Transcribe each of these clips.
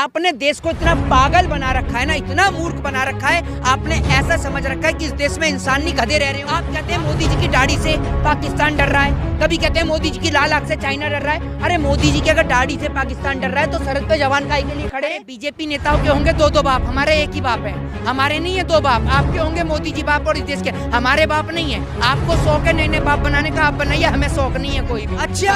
आपने देश को इतना पागल बना रखा है ना, इतना मूर्ख बना रखा है, आपने ऐसा समझ रखा है कि इस देश में इंसान नहीं गधे रह रहे हो। आप कहते हैं मोदी जी की दाढ़ी से पाकिस्तान डर रहा है, कभी कहते हैं मोदी जी की लाल आंख से चाइना डर रहा है। अरे मोदी जी की अगर दाढ़ी से पाकिस्तान डर रहा है तो सरहद पे जवान काहे के लिए खड़े हैं? बीजेपी नेताओं के होंगे दो बाप, हमारे एक ही बाप है, हमारे नहीं है दो बाप। आपके होंगे मोदी जी बाप और इस देश के, हमारे बाप नहीं है। आपको शौक है नए नए बाप बनाने का, आप बनाइए, हमें शौक नहीं है कोई भी। अच्छा,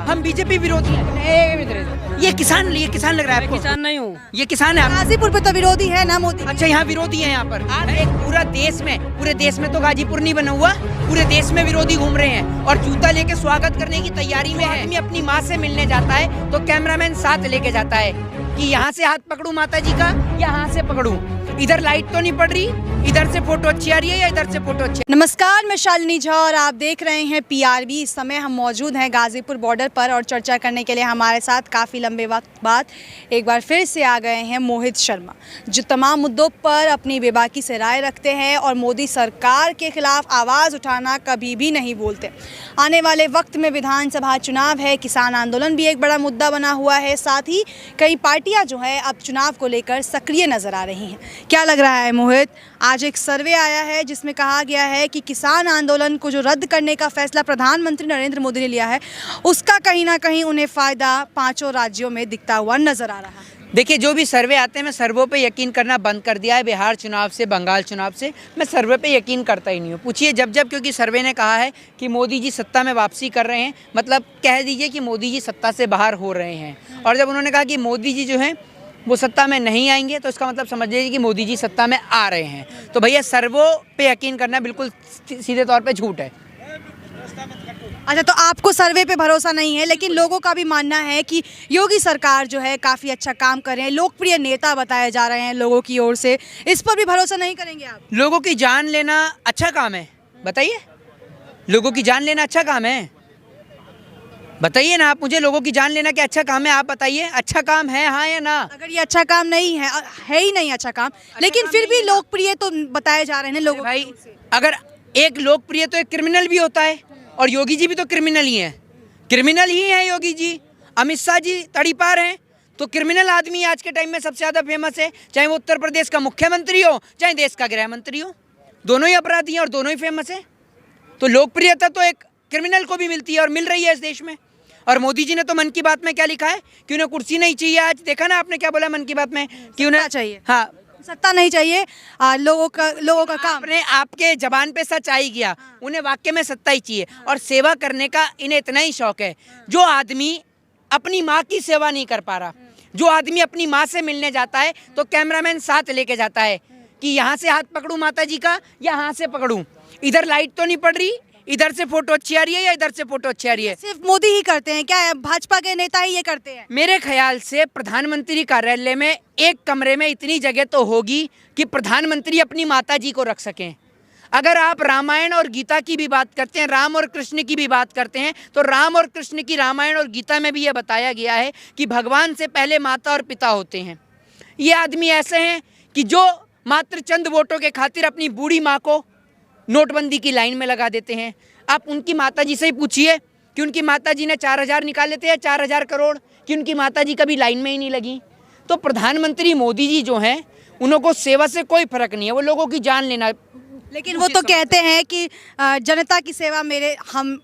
हम बीजेपी विरोधी हैं। ये किसान लग रहा है आपको? किसान नहीं हूँ। ये किसान है आप? गाजीपुर पे तो विरोधी है ना मोदी। अच्छा, यहाँ विरोधी है यहाँ पर। आज एक पूरे देश में तो गाजीपुर नहीं बना हुआ, पूरे देश में विरोधी घूम रहे हैं और जूता लेके स्वागत करने की तैयारी में है। आदमी अपनी माँ से मिलने जाता है तो कैमरामैन साथ लेके जाता है कि यहाँ से हाथ पकड़ूं माता जी का या यहाँ से पकड़ूं, इधर लाइट तो नहीं पड़ रही, इधर से फोटो अच्छी आ रही है या इधर से फोटो अच्छी। नमस्कार, मैं शालिनी झा और आप देख रहे हैं पीआरबी। इस समय हम मौजूद हैं गाजीपुर बॉर्डर पर और चर्चा करने के लिए हमारे साथ काफ़ी लंबे वक्त बाद एक बार फिर से आ गए हैं मोहित शर्मा, जो तमाम मुद्दों पर अपनी बेबाकी से राय रखते हैं और मोदी सरकार के खिलाफ आवाज़ उठाना कभी भी नहीं बोलते। आने वाले वक्त में विधानसभा चुनाव है, किसान आंदोलन भी एक बड़ा मुद्दा बना हुआ है, साथ ही कई पार्टियाँ जो है अब चुनाव को लेकर सक्रिय नज़र आ रही हैं। क्या लग रहा है मोहित, आज एक सर्वे आया है जिसमें कहा गया है कि किसान आंदोलन को जो रद्द करने का फैसला प्रधानमंत्री नरेंद्र मोदी ने लिया है, उसका कहीं ना कहीं उन्हें फ़ायदा 5 राज्यों में दिखता हुआ नजर आ रहा है। देखिए, जो भी सर्वे आते हैं, मैं सर्वे पे यकीन करना बंद कर दिया है। बिहार चुनाव से, बंगाल चुनाव से मैं सर्वे पे यकीन करता ही नहीं हूँ। पूछिए जब क्योंकि सर्वे ने कहा है कि मोदी जी सत्ता में वापसी कर रहे हैं, मतलब कह दीजिए कि मोदी जी सत्ता से बाहर हो रहे हैं। और जब उन्होंने कहा कि मोदी जी जो हैं वो सत्ता में नहीं आएंगे, तो इसका मतलब समझ लीजिए कि मोदी जी सत्ता में आ रहे हैं। तो भैया सर्वे पे यकीन करना बिल्कुल सीधे तौर पे झूठ है। अच्छा, तो आपको सर्वे पे भरोसा नहीं है, लेकिन लोगों का भी मानना है कि योगी सरकार जो है काफ़ी अच्छा काम कर रहे हैं, लोकप्रिय नेता बताए जा रहे हैं लोगों की ओर से, इस पर भी भरोसा नहीं करेंगे आप? लोगों की जान लेना अच्छा काम है, बताइए। लोगों की जान लेना अच्छा काम है, बताइए ना आप मुझे। लोगों की जान लेना क्या अच्छा काम है? आप बताइए, अच्छा काम है हाँ या ना? अगर ये अच्छा काम नहीं है, है ही नहीं अच्छा काम, लेकिन फिर भी लोकप्रिय तो बताए जा रहे हैं लोगों भाई। अगर एक लोकप्रिय तो एक क्रिमिनल भी होता है, और योगी जी भी तो क्रिमिनल ही हैं, क्रिमिनल ही हैं योगी जी। अमित शाह जी तड़ीपार हैं, तो क्रिमिनल आदमी आज के टाइम में सबसे ज़्यादा फेमस है, चाहे वो उत्तर प्रदेश का मुख्यमंत्री हो चाहे देश का गृह मंत्री हो, दोनों ही अपराधी हैं और दोनों ही फेमस है। तो लोकप्रियता तो एक क्रिमिनल को भी मिलती है और मिल रही है इस देश में। और मोदी जी ने तो मन की बात में क्या लिखा है कि उन्हें कुर्सी नहीं चाहिए। आज देखा ना आपने क्या बोला मन की बात में कि उन्हें चाहिए, हाँ सत्ता नहीं चाहिए, लोगों का काम। आपने आपके जबान पे सच आ ही गया, उन्हें वाक्य में सत्ता ही चाहिए। और सेवा करने का इन्हें इतना ही शौक है। जो आदमी अपनी माँ की सेवा नहीं कर पा रहा, जो आदमी अपनी माँ से मिलने जाता है तो कैमरामैन साथ लेके जाता है कि यहाँ से हाथ पकड़ूं माता जी का या यहाँ से पकड़ूं, इधर लाइट तो नहीं पड़ रही, इधर से फोटो अच्छी आ रही है या इधर से फोटो अच्छी आ रही है। सिर्फ मोदी ही करते हैं क्या? भाजपा के नेता ही ये करते हैं? मेरे ख्याल से प्रधानमंत्री कार्यालय में एक कमरे में इतनी जगह तो होगी कि प्रधानमंत्री अपनी माता जी को रख सकें। अगर आप रामायण और गीता की भी बात करते हैं, राम और कृष्ण की भी बात करते हैं, तो राम और कृष्ण की रामायण और गीता में भी ये बताया गया है कि भगवान से पहले माता और पिता होते हैं। ये आदमी ऐसे हैं कि जो मात्र चंद वोटों के खातिर अपनी बूढ़ी माँ को नोटबंदी की लाइन में लगा देते हैं। आप उनकी माताजी से ही पूछिए कि उनकी माताजी ने 4000 निकाले थे या 4000 करोड़, कि उनकी माताजी कभी लाइन में ही नहीं लगी। तो प्रधानमंत्री मोदी जी जो हैं, उनको सेवा से कोई फर्क नहीं है, वो लोगों की जान लेना। लेकिन वो तो कहते हैं कि जनता की सेवा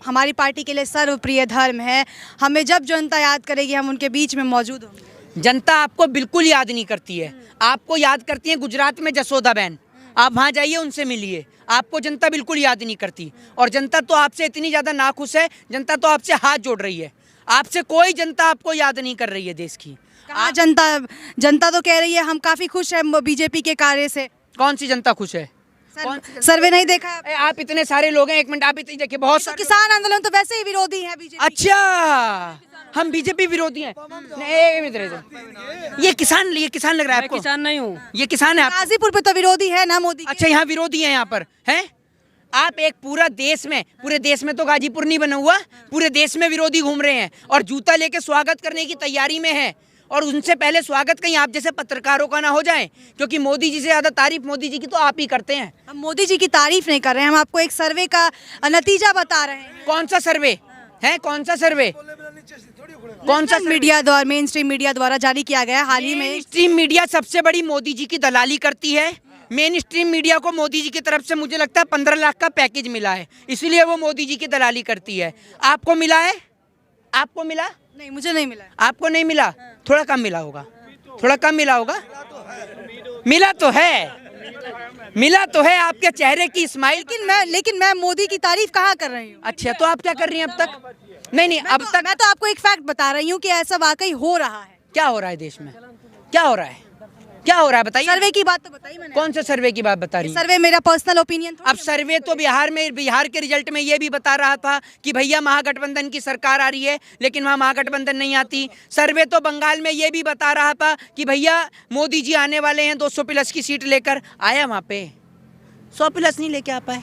हमारी पार्टी के लिए सर्वप्रिय धर्म है, हमें जब जनता याद करेगी हम उनके बीच में मौजूद होंगे। जनता आपको बिल्कुल याद नहीं करती है, आपको याद करती है गुजरात में जसोदा बहन। आप वहाँ जाइए, उनसे मिलिए, आपको जनता बिल्कुल याद नहीं करती। और जनता तो आपसे इतनी ज़्यादा नाखुश है, जनता तो आपसे हाथ जोड़ रही है, आपसे कोई जनता आपको याद नहीं कर रही है देश की। जनता तो कह रही है हम काफ़ी खुश हैं बीजेपी के कार्य से। कौन सी जनता खुश है? सर्वे नहीं देखा है? आप इतने सारे लोग हैं, एक मिनट आप इतने देखिए, बहुत सारे किसान आंदोलन तो वैसे ही विरोधी है बीजेपी। अच्छा, हम बीजेपी विरोधी हैं? ये किसान लग रहा है आपको? किसान नहीं हूँ। ये किसान है? गाजीपुर पे तो विरोधी है ना मोदी? अच्छा, यहाँ विरोधी है, यहाँ पर है। आप एक पूरे देश में तो गाजीपुर नहीं बना हुआ, पूरे देश में विरोधी घूम रहे हैं और जूता लेके स्वागत करने की तैयारी में है। और उनसे पहले स्वागत कहीं आप जैसे पत्रकारों का ना हो जाए, क्योंकि मोदी जी से ज़्यादा तारीफ मोदी जी की तो आप ही करते हैं। हम मोदी जी की तारीफ नहीं कर रहे हैं, हम आपको एक सर्वे का नतीजा बता रहे हैं। कौन सा सर्वे है? कौन सा सर्वे? कौन सा मीडिया द्वारा, मेन स्ट्रीम मीडिया द्वारा जारी किया गया हाल ही में। मेन स्ट्रीम मीडिया सबसे बड़ी मोदी जी की दलाली करती है। मेन स्ट्रीम मीडिया को मोदी जी की तरफ से मुझे लगता है 15 लाख का पैकेज मिला है, इसलिए वो मोदी जी की दलाली करती है। आपको मिला है? आपको मिला? नहीं, मुझे नहीं मिला। आपको नहीं मिला? थोड़ा कम मिला होगा, थोड़ा कम मिला होगा। मिला तो है, मिला तो है। आपके चेहरे की स्माइल। लेकिन मैं मोदी की तारीफ कहाँ कर रही हूँ। अच्छा, तो आप क्या कर रही हैं अब तक? नहीं, अब तक मैं तो आपको एक फैक्ट बता रही हूँ कि ऐसा वाकई हो रहा है। क्या हो रहा है देश में? क्या हो रहा है? क्या हो रहा है बताइए। सर्वे की बात तो बताई मैंने। कौन से सर्वे की बात बता रही हैं? सर्वे मेरा पर्सनल ओपिनियन। अब सर्वे तो बिहार के रिजल्ट में ये भी बता रहा था कि भैया महागठबंधन की सरकार आ रही है, लेकिन वहाँ महागठबंधन नहीं आती। सर्वे तो बंगाल में ये भी बता रहा था कि भैया मोदी जी आने वाले हैं 200 प्लस की सीट लेकर। आया वहाँ पे 100 प्लस नहीं लेके आ पाए।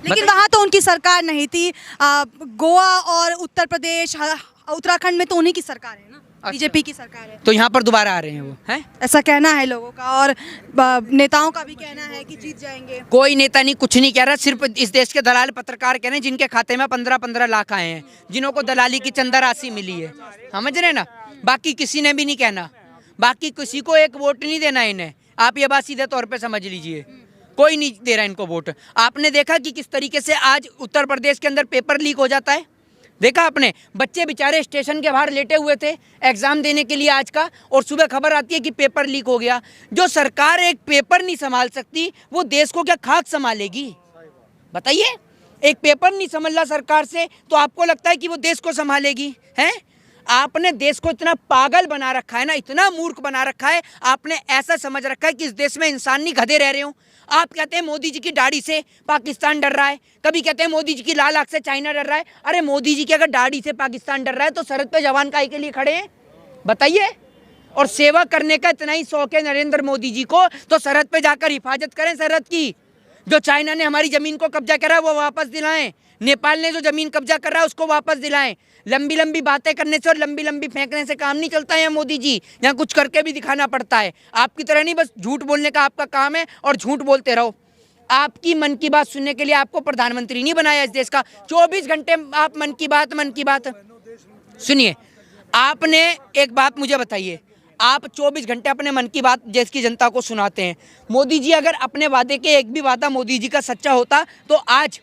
लेकिन वहाँ तो उनकी सरकार नहीं थी। गोवा और उत्तर प्रदेश, उत्तराखंड में तो उन्हीं की सरकार है ना, बीजेपी की सरकार है। तो यहाँ पर दोबारा आ रहे हैं वो, हैं? ऐसा कहना है लोगों का, और नेताओं का भी कहना है कि जीत जाएंगे। कोई नेता नहीं, कुछ नहीं कह रहा। सिर्फ इस देश के दलाल पत्रकार कह रहे हैं जिनके खाते में 15-15 लाख आए हैं, जिन्हों को दलाली की चंदा राशि मिली है। समझ रहे ना? बाकी किसी ने भी नहीं कहना, बाकी किसी को एक वोट नहीं देना इन्हें। आप ये बात सीधे तौर पे समझ लीजिए, कोई नहीं दे रहा इनको वोट। आपने देखा कि किस तरीके से आज उत्तर प्रदेश के अंदर पेपर लीक हो जाता है? देखा आपने? बच्चे बेचारे स्टेशन के बाहर लेटे हुए थे एग्जाम देने के लिए आज का, और सुबह खबर आती है कि पेपर लीक हो गया। जो सरकार एक पेपर नहीं संभाल सकती, वो देश को क्या खाक संभालेगी? बताइए। एक पेपर नहीं संभल रहा सरकार से, तो आपको लगता है कि वो देश को संभालेगी? हैं? आपने देश को इतना पागल बना रखा है ना, इतना मूर्ख बना रखा है। आपने ऐसा समझ रखा है कि इस देश में इंसान नहीं गधे रह रहे हो। आप कहते हैं मोदी जी की दाढ़ी से पाकिस्तान डर रहा है, कभी कहते हैं मोदी जी की लाल आंख से चाइना डर रहा है। अरे मोदी जी की अगर दाढ़ी से पाकिस्तान डर रहा है तो सरहद पे जवान काहे के लिए खड़े हैं? बताइए। और सेवा करने का इतना ही शौक है नरेंद्र मोदी जी को, तो सरहद पे जाकर हिफाजत करें सरहद की। जो चाइना ने हमारी जमीन को कब्जा करा वो वापस दिलाएं, नेपाल ने जो जमीन कब्जा कर रहा है उसको वापस दिलाएं। लंबी लंबी बातें करने से और लंबी लंबी फेंकने से काम नहीं चलता है मोदी जी, यहाँ कुछ करके भी दिखाना पड़ता है। आपकी तरह नहीं बस झूठ बोलने का आपका काम है और झूठ बोलते रहो। आपकी मन की बात सुनने के लिए आपको प्रधानमंत्री नहीं बनाया इस देश का। 24 घंटे आप मन की बात सुनिए। आपने एक बात मुझे बताइए, आप 24 घंटे अपने मन की बात देश की जनता को सुनाते हैं। मोदी जी अगर अपने वादे के एक भी वादा मोदी जी का सच्चा होता तो आज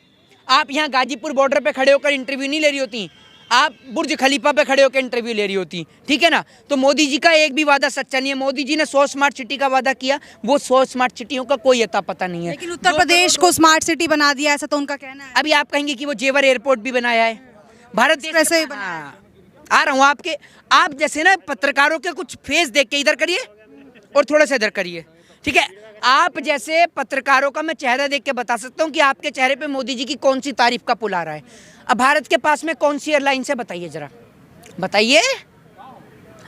आप यहाँ गाजीपुर बॉर्डर पे खड़े होकर इंटरव्यू नहीं ले रही होती, आप बुर्ज खलीफा पे खड़े होकर इंटरव्यू ले रही होती। ठीक है ना? तो मोदी जी का एक भी वादा सच्चा नहीं है। मोदी जी ने 100 स्मार्ट सिटी का वादा किया, वो 100 स्मार्ट सिटियों का कोई अता पता नहीं है। लेकिन उत्तर प्रदेश को स्मार्ट सिटी बना दिया, ऐसा तो उनका कहना है। अभी आप कहेंगे कि वो जेवर एयरपोर्ट भी बनाया है, भारत देश वैसे ही हाँ, आ रहा हूँ आपके। आप जैसे ना पत्रकारों के कुछ फेस देख के इधर करिए और थोड़ा सा इधर करिए, ठीक है? आप जैसे पत्रकारों का मैं चेहरा देख के बता सकता हूँ कि आपके चेहरे पे मोदी जी की कौन सी तारीफ का पुल आ रहा है। अब भारत के पास में कौन सी एयरलाइन है बताइए जरा, बताइए।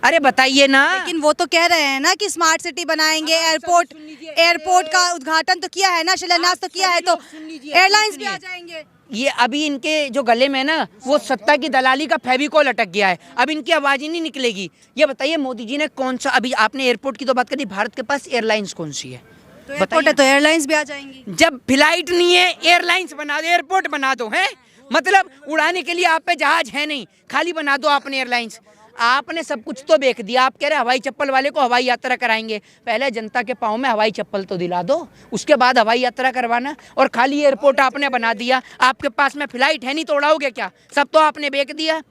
अरे बताइए ना। लेकिन वो तो कह रहे हैं ना कि स्मार्ट सिटी बनाएंगे, एयरपोर्ट का उद्घाटन तो किया है ना, शिलान्यास तो किया है, तो एयरलाइंस भी आ जाएंगे। ये अभी इनके जो गले में ना वो सत्ता की दलाली का फेविकोल अटक गया है, अब इनकी आवाज ही नहीं निकलेगी। ये बताइए मोदी जी ने कौन सा, अभी आपने एयरपोर्ट की तो बात करी, भारत के पास एयरलाइंस कौन सी है? तो एयरपोर्ट है तो एयरलाइंस भी आ जाएंगी। जब फ्लाइट नहीं है एयरलाइंस बना दो, एयरपोर्ट बना दो। है मतलब उड़ाने के लिए आप पे जहाज है नहीं, खाली बना दो आपने एयरलाइंस। आपने सब कुछ तो बेच दिया। आप कह रहे हवाई चप्पल वाले को हवाई यात्रा कराएंगे, पहले जनता के पाँव में हवाई चप्पल तो दिला दो, उसके बाद हवाई यात्रा करवाना। और खाली एयरपोर्ट आपने बना दिया। आपके पास में फ्लाइट है नहीं तो उड़ाओगे क्या? सब तो आपने बेच दिया।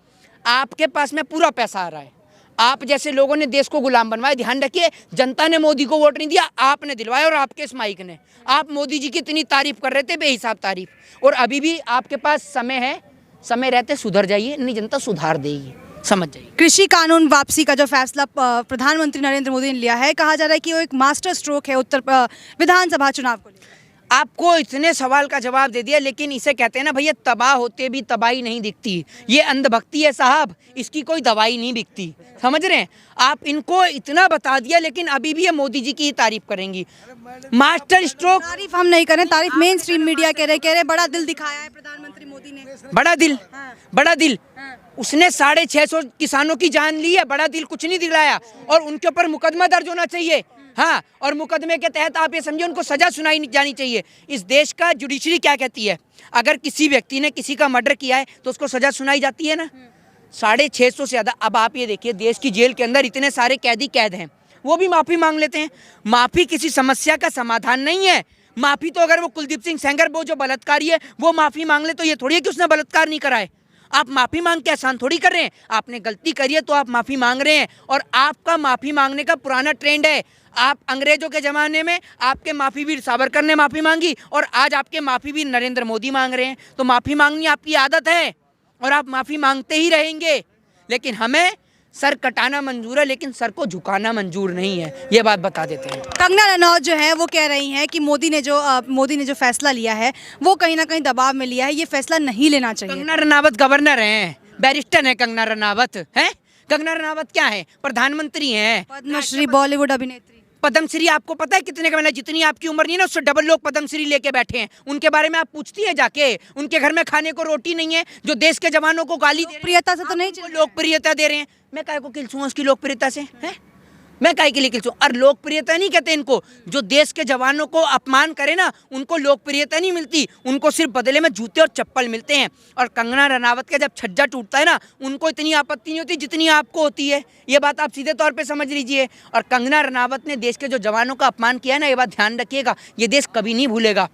आपके पास में पूरा पैसा आ रहा है। आप जैसे लोगों ने देश को गुलाम बनवाया। ध्यान रखिए, जनता ने मोदी को वोट नहीं दिया, आपने दिलवाया, और आपके इस माइक ने। आप मोदी जी की इतनी तारीफ कर रहे थे, बेहिसाब तारीफ, और अभी भी आपके पास समय है, समय रहते सुधर जाइए, नहीं जनता सुधार देगी, समझ जाइए। कृषि कानून वापसी का जो फैसला प्रधानमंत्री नरेंद्र मोदी ने लिया है, कहा जा रहा है कि वो एक मास्टर स्ट्रोक है उत्तर विधानसभा चुनाव को लेकर। आपको इतने सवाल का जवाब दे दिया, लेकिन इसे कहते हैं ना भैया, तबाह होते भी तबाही नहीं दिखती। ये अंधभक्ति है साहब, इसकी कोई दवाई नहीं बिकती। समझ रहे हैं? आप इनको इतना बता दिया, लेकिन अभी भी ये मोदी जी की ही तारीफ करेंगी। मास्टर स्ट्रोक तारीफ हम नहीं करें, तारीफ मेन स्ट्रीम मीडिया कह रहे बड़ा दिल दिखाया है प्रधानमंत्री मोदी ने। बड़ा दिल, हाँ। बड़ा दिल। उसने 650 किसानों की जान ली है, बड़ा दिल कुछ नहीं दिलाया। और उनके ऊपर मुकदमा दर्ज होना चाहिए। हाँ, और मुकदमे के तहत आप ये समझिए उनको सजा सुनाई जानी चाहिए। इस देश का जुडिशरी क्या कहती है? अगर किसी व्यक्ति ने किसी का मर्डर किया है तो उसको सजा सुनाई जाती है ना। 650 से ज़्यादा। अब आप ये देखिए, देश की जेल के अंदर इतने सारे कैदी कैद हैं, वो भी माफ़ी मांग लेते हैं। माफ़ी किसी समस्या का समाधान नहीं है। माफ़ी तो अगर वो कुलदीप सिंह सेंगर, वो जो बलात्कारी है, वो माफ़ी मांग ले तो ये थोड़ी है कि उसने बलात्कार नहीं करा है। आप माफ़ी मांग के आसान थोड़ी कर रहे हैं। आपने गलती करी है तो आप माफ़ी मांग रहे हैं, और आपका माफ़ी मांगने का पुराना ट्रेंड है। आप अंग्रेजों के ज़माने में आपके माफ़ी वीर सावरकर ने माफ़ी मांगी, और आज आपके माफ़ी वीर नरेंद्र मोदी मांग रहे हैं। तो माफ़ी मांगनी आपकी आदत है और आप माफ़ी मांगते ही रहेंगे। लेकिन हमें सर कटाना मंजूर है, लेकिन सर को झुकाना मंजूर नहीं है, ये बात बता देते हैं। कंगना रनौत जो है वो कह रही हैं कि मोदी ने जो फैसला लिया है वो कहीं ना कहीं दबाव में लिया है, ये फैसला नहीं लेना चाहिए। कंगना रनावत गवर्नर हैं, बैरिस्टर हैं कंगना रनावत, हैं? कंगना रनावत क्या है? प्रधानमंत्री हैं, पद्मश्री बॉलीवुड अभिनेत्री। पद्मश्री आपको पता है कितने का मिला? जितनी आपकी उम्र नहीं है ना, उससे डबल लोग पद्मश्री लेके बैठे हैं। उनके बारे में आप पूछती है जाके? उनके घर में खाने को रोटी नहीं है, जो देश के जवानों को गाली दे रहे हैं। प्रियता से तो नहीं आप उनको लोकप्रियता दे रहे हैं। मैं काहे को किलसूँ उसकी लोकप्रियता से, हैं? मैं काहे के लिए किलसूँ? और लोकप्रियता नहीं कहते इनको, जो देश के जवानों को अपमान करे ना, उनको लोकप्रियता नहीं मिलती, उनको सिर्फ बदले में जूते और चप्पल मिलते हैं। और कंगना रनावत का जब छज्जा टूटता है ना, उनको इतनी आपत्ति नहीं होती जितनी आपको होती है। ये बात आप सीधे तौर पे समझ लीजिए। और कंगना रनावत ने देश के जो जवानों का अपमान किया है ना, ये बात ध्यान रखिएगा, ये देश कभी नहीं भूलेगा।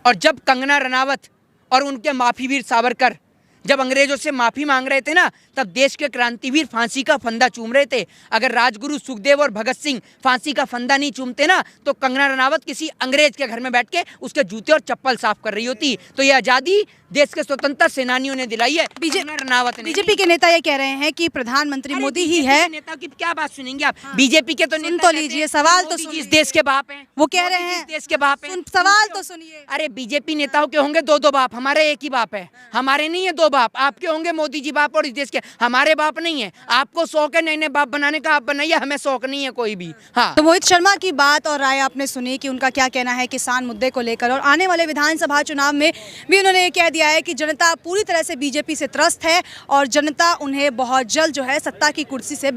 और जब कंगना रनावत और उनके माफी वीर सावरकर जब अंग्रेजों से माफ़ी मांग रहे थे ना, तब देश के क्रांतिवीर फांसी का फंदा चूम रहे थे। अगर राजगुरु सुखदेव और भगत सिंह फांसी का फंदा नहीं चूमते ना, तो कंगना रनावत किसी अंग्रेज के घर में बैठ के उसके जूते और चप्पल साफ कर रही होती। तो ये आज़ादी देश के स्वतंत्रता सेनानियों ने दिलाई है, कंगना रनावत ने। बीजेपी के नेता ये कह रहे हैं कि प्रधानमंत्री मोदी ही है। नेता की क्या बात सुनेंगे आप? बीजेपी के तो सुन तो लीजिए, सवाल तो इस देश के बाप हैं। वो कह रहे हैं इस देश के बाप हैं। सवाल तो सुनिए। अरे बीजेपी नेताओं के होंगे दो बाप, हमारे एक ही बाप है। हमारे नहीं है दो बाप, आपके होंगे मोदी जी बाप और इस देश के। हमारे बाप नहीं है। आपको शौक है नए नए बाप बनाने का, आप बनाइए, हमें शौक नहीं है कोई भी। हाँ, तो मोहित शर्मा की बात और राय आपने सुनी कि उनका क्या कहना है किसान मुद्दे को लेकर, और आने वाले विधानसभा चुनाव में भी उन्होंने ये कह दिया है कि जनता पूरी तरह से बीजेपी से त्रस्त है और जनता उन्हें बहुत जल्द जो है सत्ता की कुर्सी से